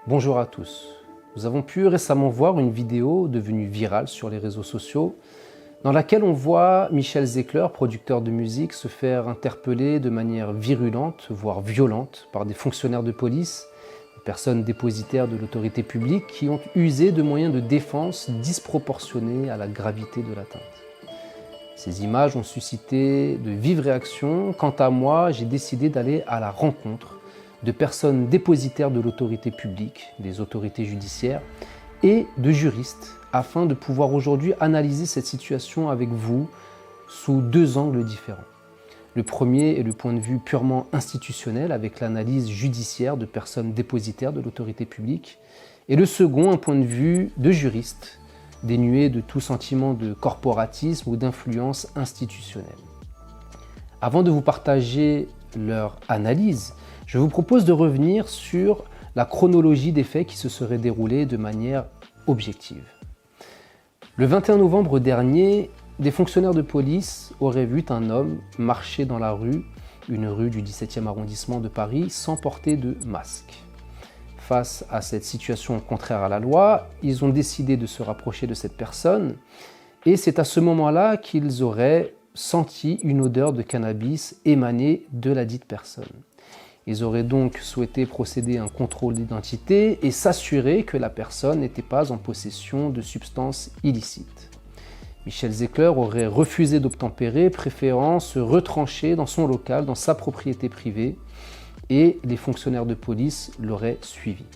Bonjour à tous. Nous avons pu récemment voir une vidéo devenue virale sur les réseaux sociaux dans laquelle on voit Michel Zecler, producteur de musique, se faire interpeller de manière virulente, voire violente, par des fonctionnaires de police, des personnes dépositaires de l'autorité publique qui ont usé de moyens de défense disproportionnés à la gravité de l'atteinte. Ces images ont suscité de vives réactions. Quant à moi, j'ai décidé d'aller à la rencontre de personnes dépositaires de l'autorité publique, des autorités judiciaires et de juristes, afin de pouvoir aujourd'hui analyser cette situation avec vous sous deux angles différents. Le premier est le point de vue purement institutionnel, avec l'analyse judiciaire de personnes dépositaires de l'autorité publique, et le second, un point de vue de juriste, dénué de tout sentiment de corporatisme ou d'influence institutionnelle. Avant de vous partager leur analyse, je vous propose de revenir sur la chronologie des faits qui se seraient déroulés de manière objective. Le 21 novembre dernier, des fonctionnaires de police auraient vu un homme marcher dans la rue, une rue du 17e arrondissement de Paris, sans porter de masque. Face à cette situation contraire à la loi, ils ont décidé de se rapprocher de cette personne et c'est à ce moment-là qu'ils auraient senti une odeur de cannabis émaner de la dite personne. Ils auraient donc souhaité procéder à un contrôle d'identité et s'assurer que la personne n'était pas en possession de substances illicites. Michel Zecler aurait refusé d'obtempérer, préférant se retrancher dans son local, dans sa propriété privée, et les fonctionnaires de police l'auraient suivi.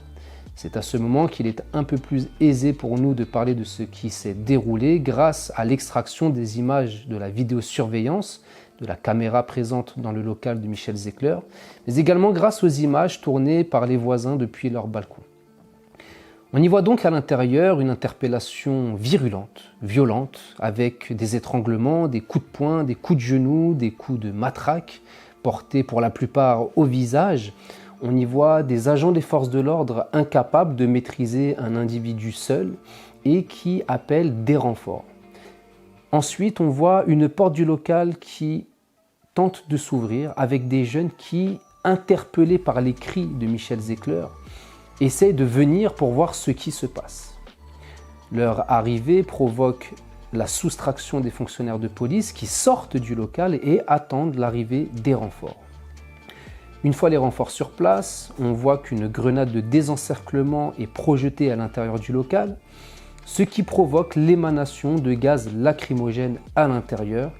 C'est à ce moment qu'il est un peu plus aisé pour nous de parler de ce qui s'est déroulé grâce à l'extraction des images de la vidéosurveillance de la caméra présente dans le local de Michel Zecler, mais également grâce aux images tournées par les voisins depuis leur balcon. On y voit donc à l'intérieur une interpellation virulente, violente, avec des étranglements, des coups de poing, des coups de genoux, des coups de matraque, portés pour la plupart au visage. On y voit des agents des forces de l'ordre incapables de maîtriser un individu seul et qui appellent des renforts. Ensuite, on voit une porte du local qui tente de s'ouvrir avec des jeunes qui, interpellés par les cris de Michel Zecler, essaient de venir pour voir ce qui se passe. Leur arrivée provoque la soustraction des fonctionnaires de police qui sortent du local et attendent l'arrivée des renforts. Une fois les renforts sur place, on voit qu'une grenade de désencerclement est projetée à l'intérieur du local, ce qui provoque l'émanation de gaz lacrymogènes à l'intérieur.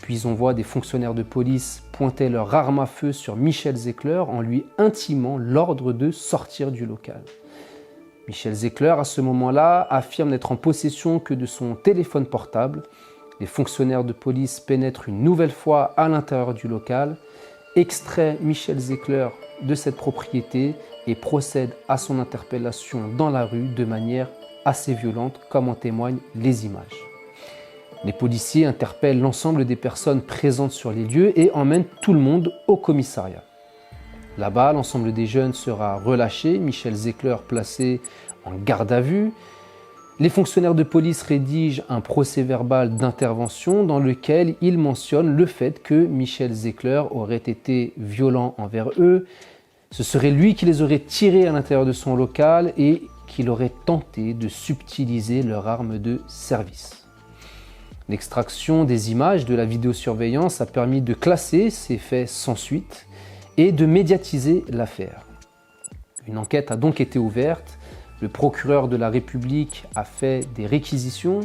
Puis on voit des fonctionnaires de police pointer leur arme à feu sur Michel Zecler en lui intimant l'ordre de sortir du local. Michel Zecler, à ce moment-là, affirme n'être en possession que de son téléphone portable. Les fonctionnaires de police pénètrent une nouvelle fois à l'intérieur du local, extraient Michel Zecler de cette propriété et procèdent à son interpellation dans la rue de manière assez violente, comme en témoignent les images. Les policiers interpellent l'ensemble des personnes présentes sur les lieux et emmènent tout le monde au commissariat. Là-bas, l'ensemble des jeunes sera relâché, Michel Zecler placé en garde à vue. Les fonctionnaires de police rédigent un procès-verbal d'intervention dans lequel ils mentionnent le fait que Michel Zecler aurait été violent envers eux. Ce serait lui qui les aurait tirés à l'intérieur de son local et qu'il aurait tenté de subtiliser leur arme de service. L'extraction des images de la vidéosurveillance a permis de classer ces faits sans suite et de médiatiser l'affaire. Une enquête a donc été ouverte, le procureur de la République a fait des réquisitions,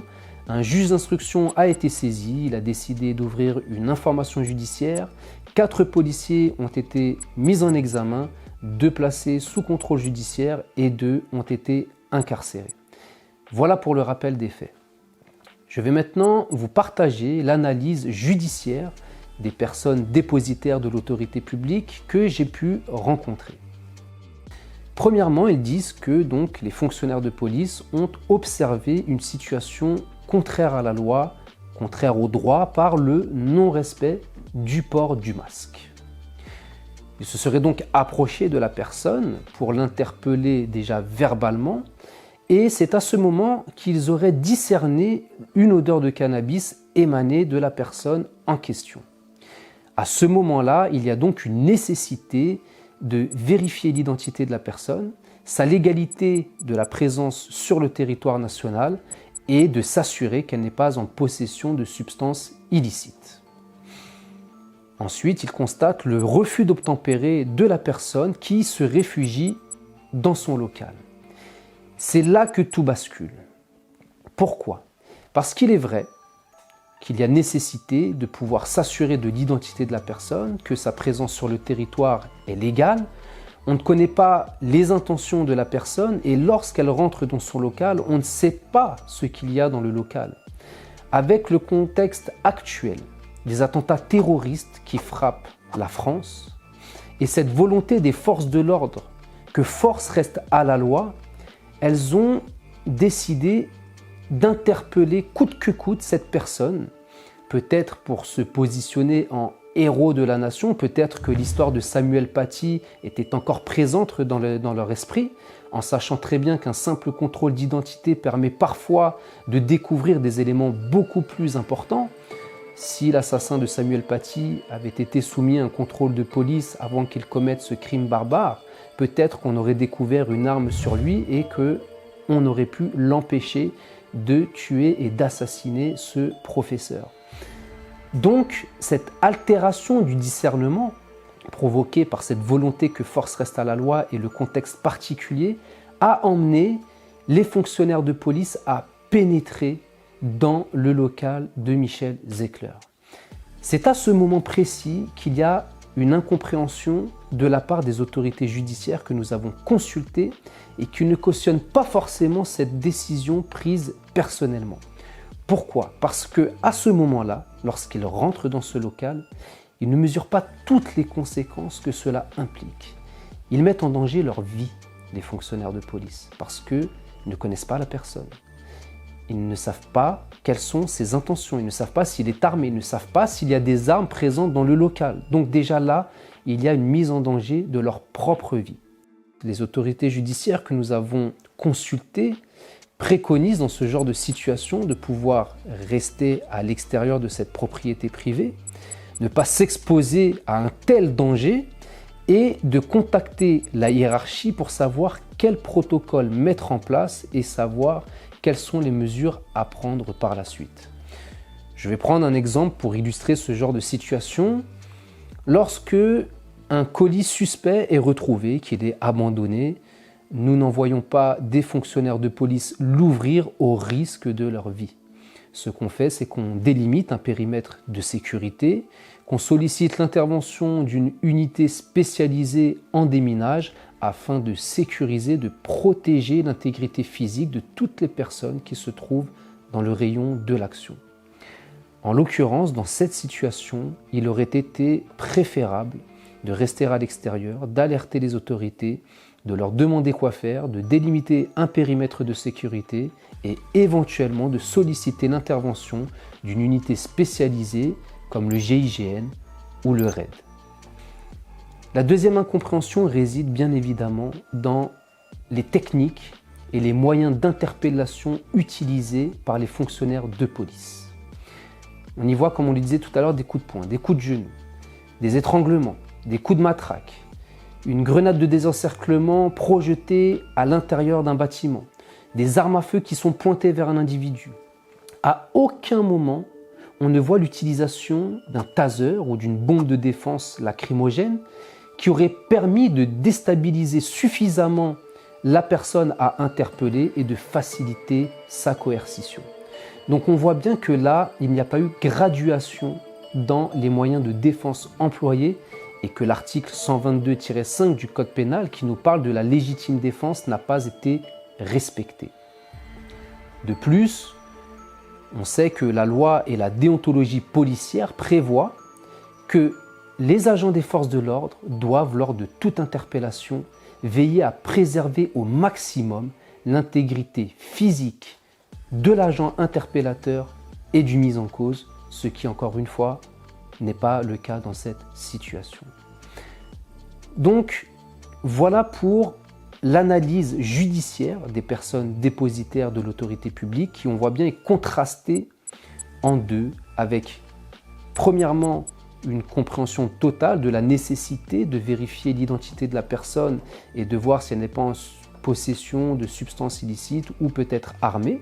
un juge d'instruction a été saisi, il a décidé d'ouvrir une information judiciaire, 4 policiers ont été mis en examen, 2 placés sous contrôle judiciaire et 2 ont été incarcérés. Voilà pour le rappel des faits. Je vais maintenant vous partager l'analyse judiciaire des personnes dépositaires de l'autorité publique que j'ai pu rencontrer. Premièrement, ils disent que donc, les fonctionnaires de police ont observé une situation contraire à la loi, contraire au droit, par le non-respect du port du masque. Ils se seraient donc approchés de la personne pour l'interpeller déjà verbalement, et c'est à ce moment qu'ils auraient discerné une odeur de cannabis émanée de la personne en question. À ce moment-là, il y a donc une nécessité de vérifier l'identité de la personne sa légalité de la présence sur le territoire national et de s'assurer qu'elle n'est pas en possession de substances illicites. Ensuite, il constate le refus d'obtempérer de la personne qui se réfugie dans son local. C'est là que tout bascule. Pourquoi? Parce qu'il est vrai qu'il y a nécessité de pouvoir s'assurer de l'identité de la personne, que sa présence sur le territoire est légale. On ne connaît pas les intentions de la personne et lorsqu'elle rentre dans son local, on ne sait pas ce qu'il y a dans le local. Avec le contexte actuel, des attentats terroristes qui frappent la France et cette volonté des forces de l'ordre que force reste à la loi, elles ont décidé d'interpeller coûte que coûte cette personne, peut-être pour se positionner en héros de la nation, peut-être que l'histoire de Samuel Paty était encore présente dans leur esprit, en sachant très bien qu'un simple contrôle d'identité permet parfois de découvrir des éléments beaucoup plus importants. Si l'assassin de Samuel Paty avait été soumis à un contrôle de police avant qu'il commette ce crime barbare, peut-être qu'on aurait découvert une arme sur lui et qu'on aurait pu l'empêcher de tuer et d'assassiner ce professeur. Donc, cette altération du discernement provoquée par cette volonté que force reste à la loi et le contexte particulier a emmené les fonctionnaires de police à pénétrer dans le local de Michel Zecler. C'est à ce moment précis qu'il y a une incompréhension de la part des autorités judiciaires que nous avons consultées et qui ne cautionnent pas forcément cette décision prise personnellement. Pourquoi? Parce qu'à ce moment-là, lorsqu'ils rentrent dans ce local, ils ne mesurent pas toutes les conséquences que cela implique. Ils mettent en danger leur vie, les fonctionnaires de police, parce qu'ils ne connaissent pas la personne. Ils ne savent pas quelles sont ses intentions, ils ne savent pas s'il est armé, ils ne savent pas s'il y a des armes présentes dans le local. Donc déjà là, il y a une mise en danger de leur propre vie. Les autorités judiciaires que nous avons consultées préconisent dans ce genre de situation de pouvoir rester à l'extérieur de cette propriété privée, ne pas s'exposer à un tel danger et de contacter la hiérarchie pour savoir quel protocole mettre en place et savoir quelles sont les mesures à prendre par la suite. Je vais prendre un exemple pour illustrer ce genre de situation. Lorsque un colis suspect est retrouvé, qu'il est abandonné, nous n'envoyons pas des fonctionnaires de police l'ouvrir au risque de leur vie. Ce qu'on fait, c'est qu'on délimite un périmètre de sécurité, qu'on sollicite l'intervention d'une unité spécialisée en déminage afin de sécuriser, de protéger l'intégrité physique de toutes les personnes qui se trouvent dans le rayon de l'action. En l'occurrence, dans cette situation, il aurait été préférable de rester à l'extérieur, d'alerter les autorités, de leur demander quoi faire, de délimiter un périmètre de sécurité et éventuellement de solliciter l'intervention d'une unité spécialisée comme le GIGN ou le RAID. La deuxième incompréhension réside bien évidemment dans les techniques et les moyens d'interpellation utilisés par les fonctionnaires de police. On y voit, comme on le disait tout à l'heure, des coups de poing, des coups de genou, des étranglements, des coups de matraque, une grenade de désencerclement projetée à l'intérieur d'un bâtiment, des armes à feu qui sont pointées vers un individu. À aucun moment, on ne voit l'utilisation d'un taser ou d'une bombe de défense lacrymogène qui aurait permis de déstabiliser suffisamment la personne à interpeller et de faciliter sa coercition. Donc on voit bien que là, il n'y a pas eu graduation dans les moyens de défense employés et que l'article 122-5 du Code pénal qui nous parle de la légitime défense n'a pas été respecté. De plus, on sait que la loi et la déontologie policière prévoient que les agents des forces de l'ordre doivent, lors de toute interpellation, veiller à préserver au maximum l'intégrité physique de l'agent interpellateur et du mis en cause, ce qui, encore une fois, n'est pas le cas dans cette situation. Donc, voilà pour l'analyse judiciaire des personnes dépositaires de l'autorité publique qui, on voit bien, est contrastée en deux avec, premièrement, une compréhension totale de la nécessité de vérifier l'identité de la personne et de voir si elle n'est pas en possession de substances illicites ou peut-être armé,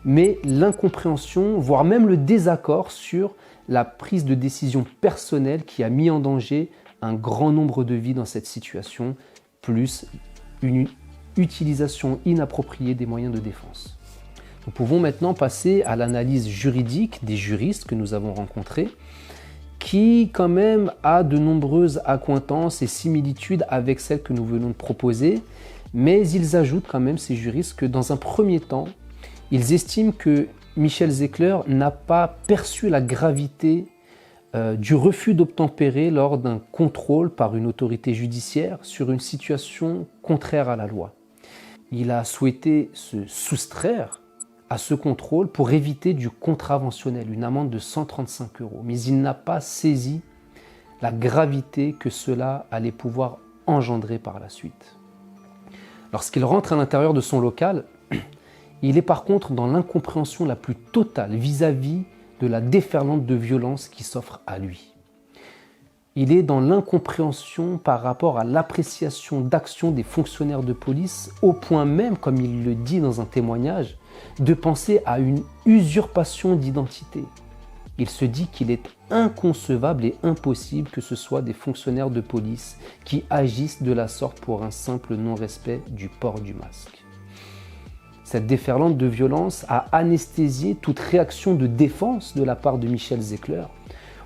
mais l'incompréhension, voire même le désaccord sur la prise de décision personnelle qui a mis en danger un grand nombre de vies dans cette situation, plus une utilisation inappropriée des moyens de défense. Nous pouvons maintenant passer à l'analyse juridique des juristes que nous avons rencontrés, qui quand même a de nombreuses accointances et similitudes avec celles que nous venons de proposer, mais ils ajoutent quand même, ces juristes, que dans un premier temps, ils estiment que Michel Zecler n'a pas perçu la gravité du refus d'obtempérer lors d'un contrôle par une autorité judiciaire sur une situation contraire à la loi. Il a souhaité se soustraire à ce contrôle pour éviter du contraventionnel, une amende de 135 €. Mais il n'a pas saisi la gravité que cela allait pouvoir engendrer par la suite. Lorsqu'il rentre à l'intérieur de son local, il est par contre dans l'incompréhension la plus totale vis-à-vis de la déferlante de violence qui s'offre à lui. Il est dans l'incompréhension par rapport à l'appréciation d'action des fonctionnaires de police, au point même, comme il le dit dans un témoignage, de penser à une usurpation d'identité. Il se dit qu'il est inconcevable et impossible que ce soit des fonctionnaires de police qui agissent de la sorte pour un simple non-respect du port du masque. Cette déferlante de violence a anesthésié toute réaction de défense de la part de Michel Zecler.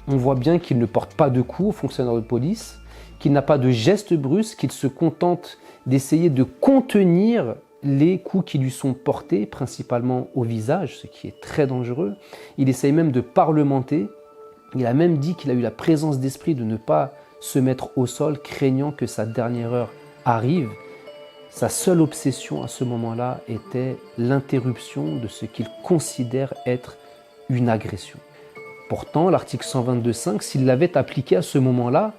On voit bien qu'il ne porte pas de coups aux fonctionnaires de police, qu'il n'a pas de gestes brusques, qu'il se contente d'essayer de contenir les coups qui lui sont portés, principalement au visage, ce qui est très dangereux. Il essaye même de parlementer. Il a même dit qu'il a eu la présence d'esprit de ne pas se mettre au sol, craignant que sa dernière heure arrive. Sa seule obsession à ce moment-là était l'interruption de ce qu'il considère être une agression. Pourtant, l'article 122.5, s'il l'avait appliqué à ce moment-là,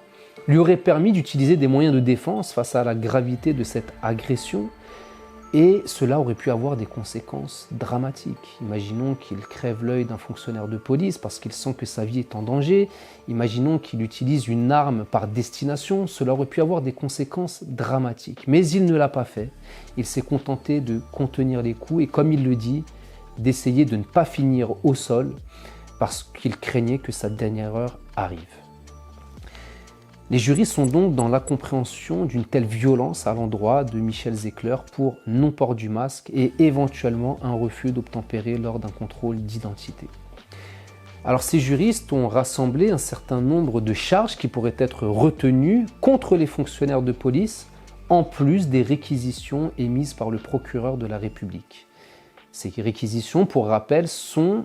lui aurait permis d'utiliser des moyens de défense face à la gravité de cette agression, et cela aurait pu avoir des conséquences dramatiques. Imaginons qu'il crève l'œil d'un fonctionnaire de police parce qu'il sent que sa vie est en danger. Imaginons qu'il utilise une arme par destination. Cela aurait pu avoir des conséquences dramatiques. Mais il ne l'a pas fait. Il s'est contenté de contenir les coups et, comme il le dit, d'essayer de ne pas finir au sol parce qu'il craignait que sa dernière heure arrive. Les jurys sont donc dans l'incompréhension d'une telle violence à l'endroit de Michel Zecler pour non-port du masque et éventuellement un refus d'obtempérer lors d'un contrôle d'identité. Alors ces juristes ont rassemblé un certain nombre de charges qui pourraient être retenues contre les fonctionnaires de police, en plus des réquisitions émises par le procureur de la République. Ces réquisitions, pour rappel, sont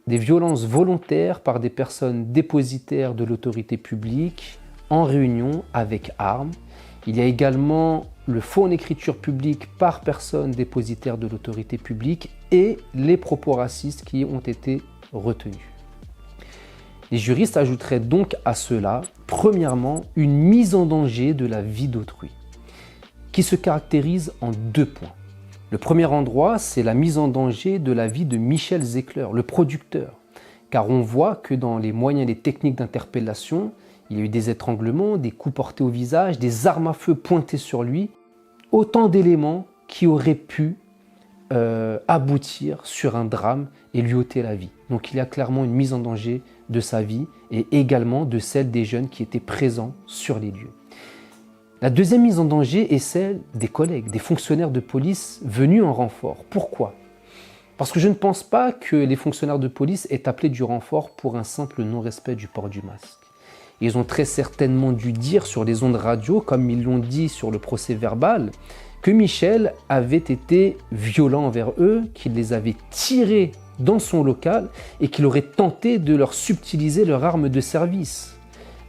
des violences volontaires par des personnes dépositaires de l'autorité publique, en réunion avec armes. Il y a également le faux en écriture publique par personne dépositaire de l'autorité publique et les propos racistes qui ont été retenus. Les juristes ajouteraient donc à cela, premièrement, une mise en danger de la vie d'autrui, qui se caractérise en 2 points. Le premier endroit, c'est la mise en danger de la vie de Michel Zecler, le producteur, car on voit que dans les moyens et les techniques d'interpellation, il y a eu des étranglements, des coups portés au visage, des armes à feu pointées sur lui, autant d'éléments qui auraient pu aboutir sur un drame et lui ôter la vie. Donc il y a clairement une mise en danger de sa vie et également de celle des jeunes qui étaient présents sur les lieux. La deuxième mise en danger est celle des collègues, des fonctionnaires de police venus en renfort. Pourquoi ? Parce que je ne pense pas que les fonctionnaires de police aient appelé du renfort pour un simple non-respect du port du masque. Ils ont très certainement dû dire sur les ondes radio, comme ils l'ont dit sur le procès verbal, que Michel avait été violent envers eux, qu'il les avait tirés dans son local et qu'il aurait tenté de leur subtiliser leur arme de service.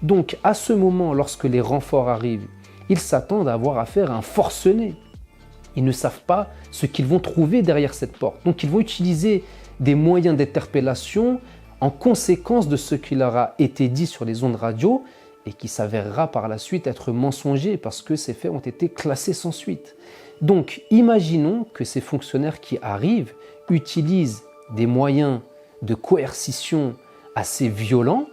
Donc à ce moment, lorsque les renforts arrivent, ils s'attendent à avoir affaire à un forcené. Ils ne savent pas ce qu'ils vont trouver derrière cette porte. Donc ils vont utiliser des moyens d'interpellation en conséquence de ce qui leur a été dit sur les ondes radio et qui s'avérera par la suite être mensonger parce que ces faits ont été classés sans suite. Donc imaginons que ces fonctionnaires qui arrivent utilisent des moyens de coercition assez violents.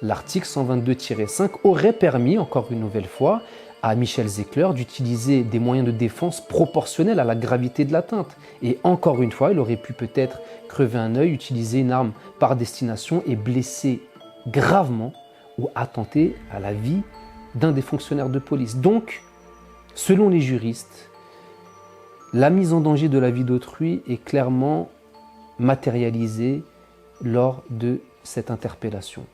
L'article 122-5 aurait permis, encore une nouvelle fois, à Michel Zecler d'utiliser des moyens de défense proportionnels à la gravité de l'atteinte. Et encore une fois, il aurait pu peut-être crever un œil, utiliser une arme par destination et blesser gravement ou attenter à la vie d'un des fonctionnaires de police. Donc, selon les juristes, la mise en danger de la vie d'autrui est clairement matérialisée lors de cette interpellation.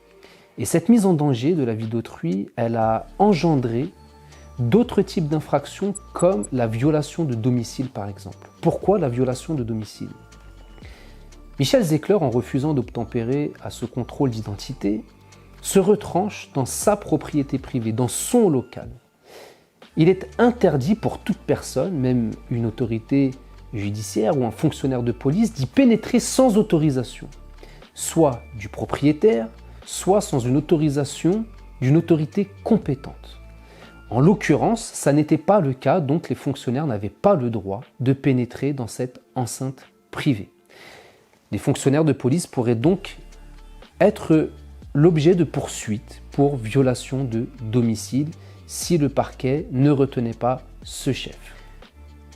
Et cette mise en danger de la vie d'autrui, elle a engendré d'autres types d'infractions comme la violation de domicile par exemple. Pourquoi la violation de domicile? Michel Zecler, en refusant d'obtempérer à ce contrôle d'identité, se retranche dans sa propriété privée, dans son local. Il est interdit pour toute personne, même une autorité judiciaire ou un fonctionnaire de police, d'y pénétrer sans autorisation, soit du propriétaire, soit sans une autorisation d'une autorité compétente. En l'occurrence, ça n'était pas le cas, donc les fonctionnaires n'avaient pas le droit de pénétrer dans cette enceinte privée. Les fonctionnaires de police pourraient donc être l'objet de poursuites pour violation de domicile si le parquet ne retenait pas ce chef.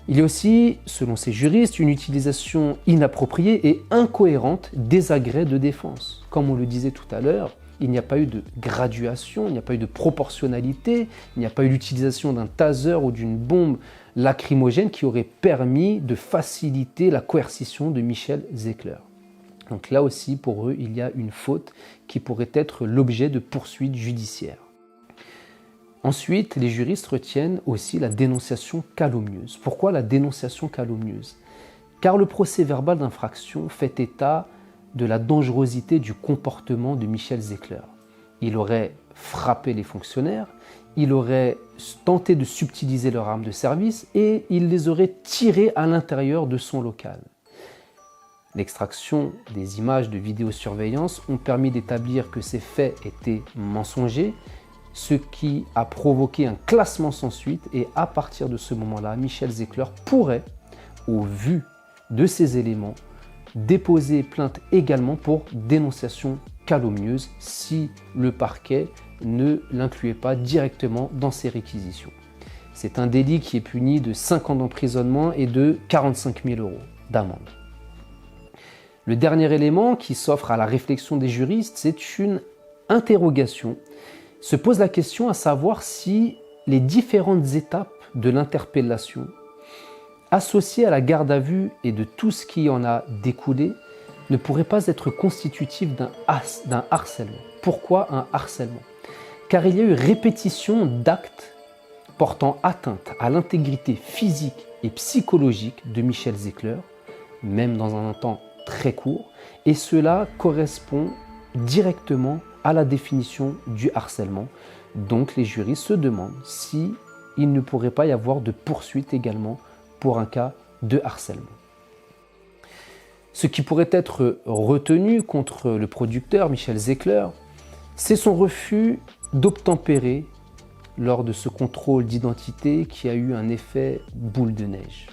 Il y a aussi, selon ces juristes, une utilisation inappropriée et incohérente des agrès de défense. Comme on le disait tout à l'heure, il n'y a pas eu de graduation, il n'y a pas eu de proportionnalité, il n'y a pas eu l'utilisation d'un taser ou d'une bombe lacrymogène qui aurait permis de faciliter la coercition de Michel Zecler. Donc là aussi, pour eux, il y a une faute qui pourrait être l'objet de poursuites judiciaires. Ensuite, les juristes retiennent aussi la dénonciation calomnieuse. Pourquoi la dénonciation calomnieuse? Car le procès-verbal d'infraction fait état de la dangerosité du comportement de Michel Zecler. Il aurait frappé les fonctionnaires, il aurait tenté de subtiliser leur arme de service et il les aurait tirés à l'intérieur de son local. L'extraction des images de vidéosurveillance ont permis d'établir que ces faits étaient mensongers, ce qui a provoqué un classement sans suite et à partir de ce moment-là, Michel Zecler pourrait, au vu de ces éléments, déposer plainte également pour dénonciation calomnieuse si le parquet ne l'incluait pas directement dans ses réquisitions. C'est un délit qui est puni de 5 ans d'emprisonnement et de 45 000 € d'amende. Le dernier élément qui s'offre à la réflexion des juristes, c'est une interrogation. Se pose la question à savoir si les différentes étapes de l'interpellation, associées à la garde à vue et de tout ce qui en a découlé, ne pourraient pas être constitutives d'un harcèlement. Pourquoi un harcèlement? Car il y a eu répétition d'actes portant atteinte à l'intégrité physique et psychologique de Michel Zecler, même dans un temps très court, et cela correspond directement à la définition du harcèlement. Donc les juristes se demandent si il ne pourrait pas y avoir de poursuite également pour un cas de harcèlement. Ce qui pourrait être retenu contre le producteur Michel Zecler, c'est son refus d'obtempérer lors de ce contrôle d'identité qui a eu un effet boule de neige.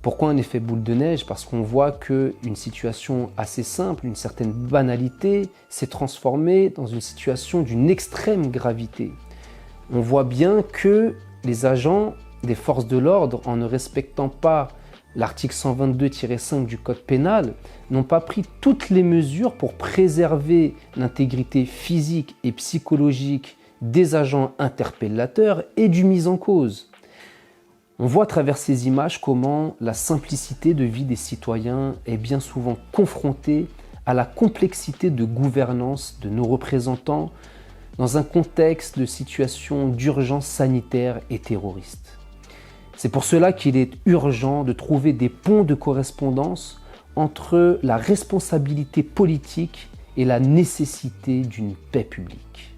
Pourquoi un effet boule de neige? Parce qu'on voit qu'une situation assez simple, une certaine banalité, s'est transformée dans une situation d'une extrême gravité. On voit bien que les agents des forces de l'ordre, en ne respectant pas l'article 122-5 du Code pénal, n'ont pas pris toutes les mesures pour préserver l'intégrité physique et psychologique des agents interpellateurs et du mis en cause. On voit à travers ces images comment la simplicité de vie des citoyens est bien souvent confrontée à la complexité de gouvernance de nos représentants dans un contexte de situation d'urgence sanitaire et terroriste. C'est pour cela qu'il est urgent de trouver des ponts de correspondance entre la responsabilité politique et la nécessité d'une paix publique.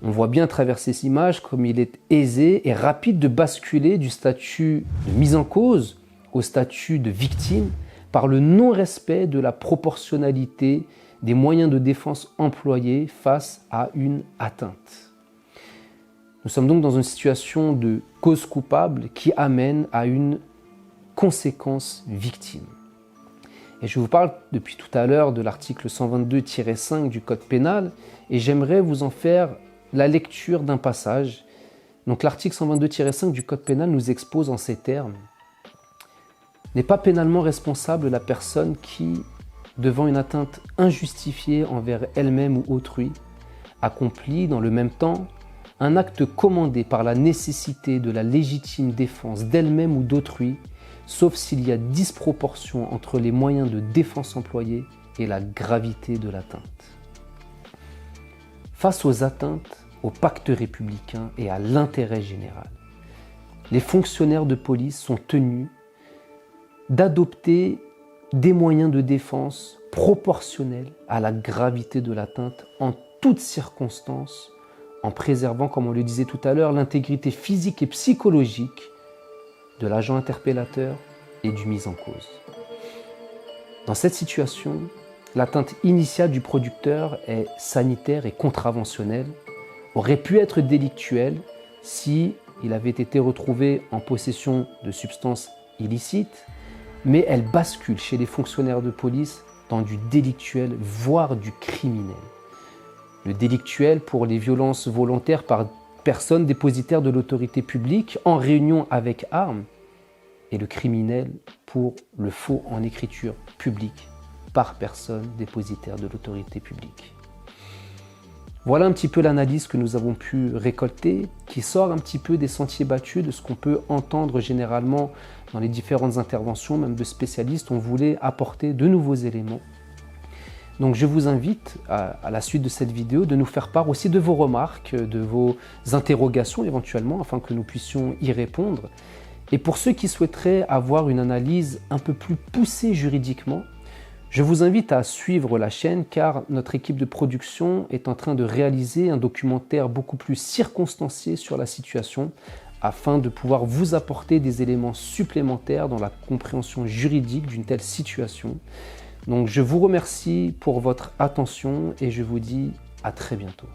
On voit bien à travers ces images comme il est aisé et rapide de basculer du statut de mise en cause au statut de victime par le non-respect de la proportionnalité des moyens de défense employés face à une atteinte. Nous sommes donc dans une situation de cause coupable qui amène à une conséquence victime. Et je vous parle depuis tout à l'heure de l'article 122-5 du Code pénal et j'aimerais vous en faire la lecture d'un passage Donc l'article 122-5 du Code pénal nous expose en ces termes: n'est pas pénalement responsable la personne qui, devant une atteinte injustifiée envers elle-même ou autrui, accomplit dans le même temps un acte commandé par la nécessité de la légitime défense d'elle-même ou d'autrui, sauf s'il y a disproportion entre les moyens de défense employés et la gravité de l'atteinte. Face aux atteintes au pacte républicain et à l'intérêt général, les fonctionnaires de police sont tenus d'adopter des moyens de défense proportionnels à la gravité de l'atteinte en toutes circonstances, en préservant, comme on le disait tout à l'heure, l'intégrité physique et psychologique de l'agent interpellateur et du mis en cause. Dans cette situation, l'atteinte initiale du producteur est sanitaire et contraventionnelle, aurait pu être délictuelle si il avait été retrouvé en possession de substances illicites, mais elle bascule chez les fonctionnaires de police dans du délictuel, voire du criminel. Le délictuel pour les violences volontaires par personne dépositaire de l'autorité publique en réunion avec arme, et le criminel pour le faux en écriture publique par personne dépositaire de l'autorité publique. Voilà un petit peu l'analyse que nous avons pu récolter, qui sort un petit peu des sentiers battus de ce qu'on peut entendre généralement dans les différentes interventions, même de spécialistes. On voulait apporter de nouveaux éléments. Donc je vous invite, à la suite de cette vidéo, de nous faire part aussi de vos remarques, de vos interrogations éventuellement, afin que nous puissions y répondre. Et pour ceux qui souhaiteraient avoir une analyse un peu plus poussée juridiquement, je vous invite à suivre la chaîne car notre équipe de production est en train de réaliser un documentaire beaucoup plus circonstancié sur la situation afin de pouvoir vous apporter des éléments supplémentaires dans la compréhension juridique d'une telle situation. Donc je vous remercie pour votre attention et je vous dis à très bientôt.